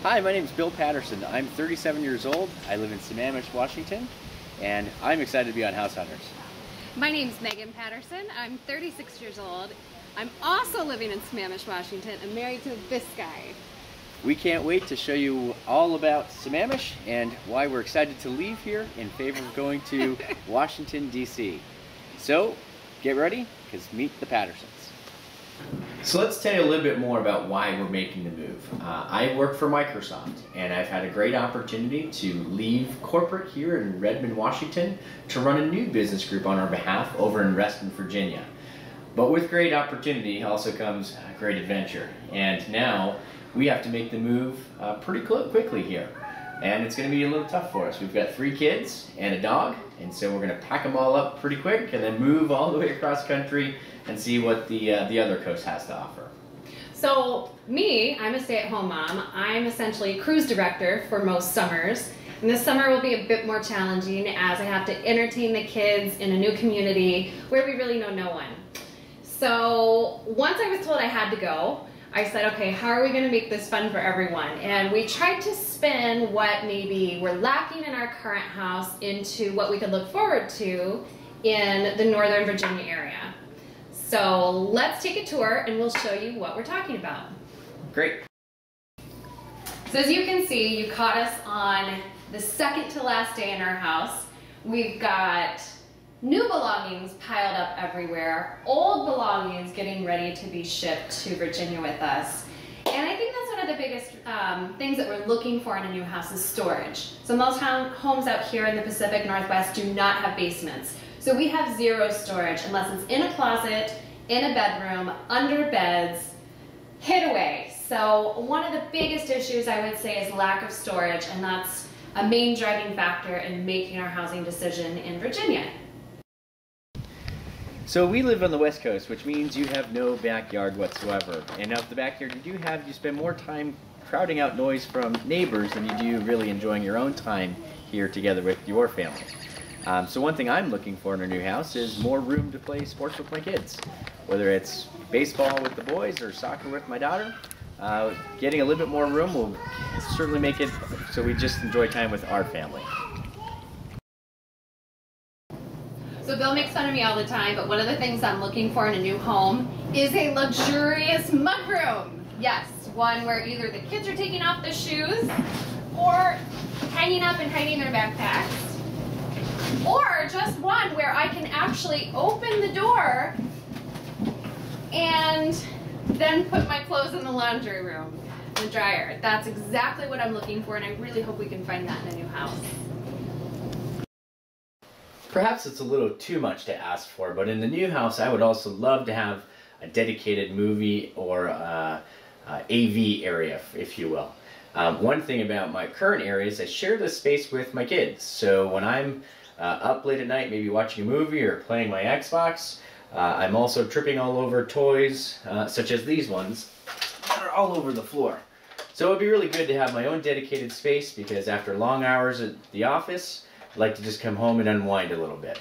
Hi, my name is Bill Patterson. I'm 37 years old. I live in Sammamish, Washington, and I'm excited to be on House Hunters. My name's Megan Patterson. I'm 36 years old. I'm also living in Sammamish, Washington. I'm married to this guy. We can't wait to show you all about Sammamish and why we're excited to leave here in favor of going to Washington, D.C. So, get ready, because meet the Pattersons. So let's tell you a little bit more about why we're making the move. I work for Microsoft, and I've had a great opportunity to leave corporate here in Redmond, Washington, to run a new business group on our behalf over in Reston, Virginia. But with great opportunity also comes great adventure, and now we have to make the move pretty quickly here. And it's going to be a little tough for us. We've got 3 kids and a dog, and so we're going to pack them all up pretty quick and then move all the way across country and see what the other coast has to offer. So me, I'm a stay-at-home mom. I'm essentially cruise director for most summers. And this summer will be a bit more challenging as I have to entertain the kids in a new community where we really know no one. So once I was told I had to go, I said, okay, how are we going to make this fun for everyone? And we tried to spin what maybe we're lacking in our current house into what we could look forward to in the Northern Virginia area. So let's take a tour and we'll show you what we're talking about. Great. So as you can see, you caught us on the second to last day in our house. We've got new belongings piled up everywhere, old belongings getting ready to be shipped to Virginia with us. And I think that's one of the biggest things that we're looking for in a new house is storage. So most homes out here in the Pacific Northwest do not have basements. So we have 0 storage unless it's in a closet, in a bedroom, under beds, hid away. So one of the biggest issues I would say is lack of storage, and that's a main driving factor in making our housing decision in Virginia. So we live on the West Coast, which means you have no backyard whatsoever. And now the backyard you do have, you spend more time crowding out noise from neighbors than you do really enjoying your own time here together with your family. So one thing I'm looking for in a new house is more room to play sports with my kids. Whether it's baseball with the boys or soccer with my daughter, getting a little bit more room will certainly make it so we just enjoy time with our family. So Bill makes fun of me all the time, but one of the things I'm looking for in a new home is a luxurious mudroom. Yes, one where either the kids are taking off the shoes or hanging up and hiding their backpacks, or just one where I can actually open the door and then put my clothes in the laundry room, the dryer. That's exactly what I'm looking for, and I really hope we can find that in a new house. Perhaps it's a little too much to ask for, but in the new house I would also love to have a dedicated movie or AV area, if you will. One thing about my current area is I share this space with my kids. So when I'm up late at night, maybe watching a movie or playing my Xbox, I'm also tripping all over toys, such as these ones, that are all over the floor. So it would be really good to have my own dedicated space, because after long hours at the office, I like to just come home and unwind a little bit.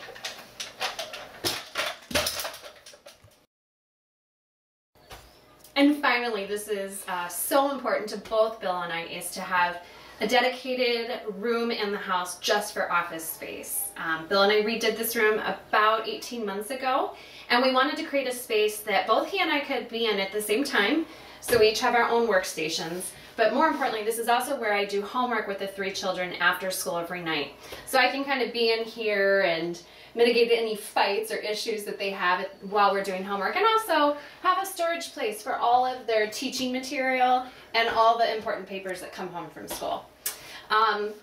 And finally, this is so important to both Bill and I, is to have a dedicated room in the house just for office space. Bill and I redid this room about 18 months ago, and we wanted to create a space that both he and I could be in at the same time, so we each have our own workstations. But more importantly, this is also where I do homework with the 3 children after school every night. So I can kind of be in here and mitigate any fights or issues that they have while we're doing homework, and also have a storage place for all of their teaching material and all the important papers that come home from school.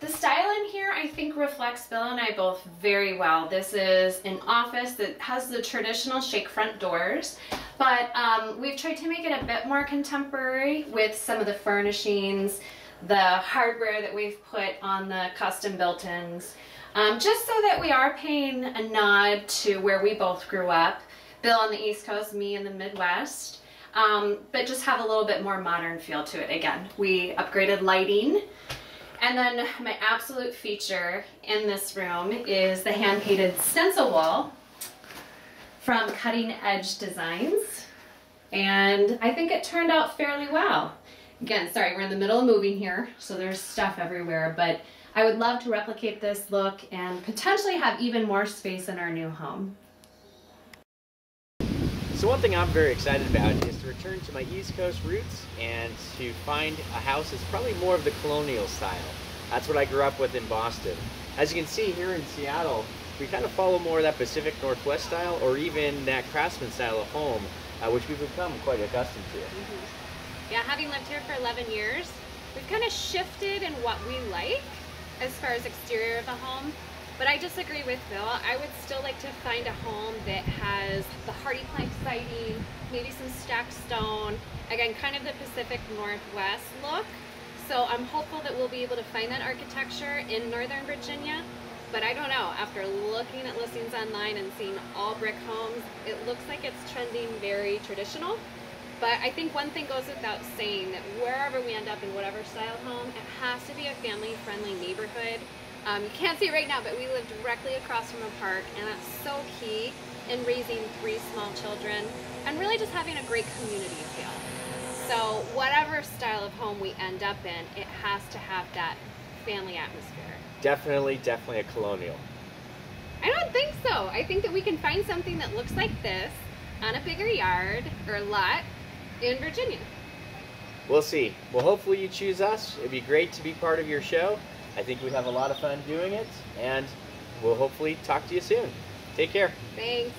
The style in here I think reflects Bill and I both very well. This is an office that has the traditional shake front doors, but we've tried to make it a bit more contemporary with some of the furnishings, the hardware that we've put on the custom built-ins, just so that we are paying a nod to where we both grew up. Bill on the East Coast, me in the Midwest, but just have a little bit more modern feel to it. Again, we upgraded lighting. And then my absolute feature in this room is the hand-painted stencil wall from Cutting Edge Designs. And I think it turned out fairly well. Again, sorry, we're in the middle of moving here, so there's stuff everywhere, but I would love to replicate this look and potentially have even more space in our new home. So one thing I'm very excited about is to return to my East Coast roots and to find a house that's probably more of the colonial style. That's what I grew up with in Boston. As you can see here in Seattle, we kind of follow more of that Pacific Northwest style or even that craftsman style of home, which we've become quite accustomed to. Yeah, having lived here for 11 years, we've kind of shifted in what we like as far as exterior of a home. But I disagree with Bill. I would still like to find a home that has the hardy plank siding, maybe some stacked stone, again, kind of the Pacific Northwest look. So I'm hopeful that we'll be able to find that architecture in Northern Virginia. But I don't know, after looking at listings online and seeing all brick homes, it looks like it's trending very traditional. But I think one thing goes without saying, that wherever we end up in whatever style home, it has to be a family-friendly neighborhood. You can't see it right now, but we live directly across from a park, and that's so key in raising 3 small children and really just having a great community feel. So whatever style of home we end up in, it has to have that family atmosphere. Definitely a colonial. I don't think so. I think that we can find something that looks like this on a bigger yard or lot in Virginia. We'll see. Well, hopefully you choose us. It'd be great to be part of your show. I think we have a lot of fun doing it, and we'll hopefully talk to you soon. Take care. Thanks.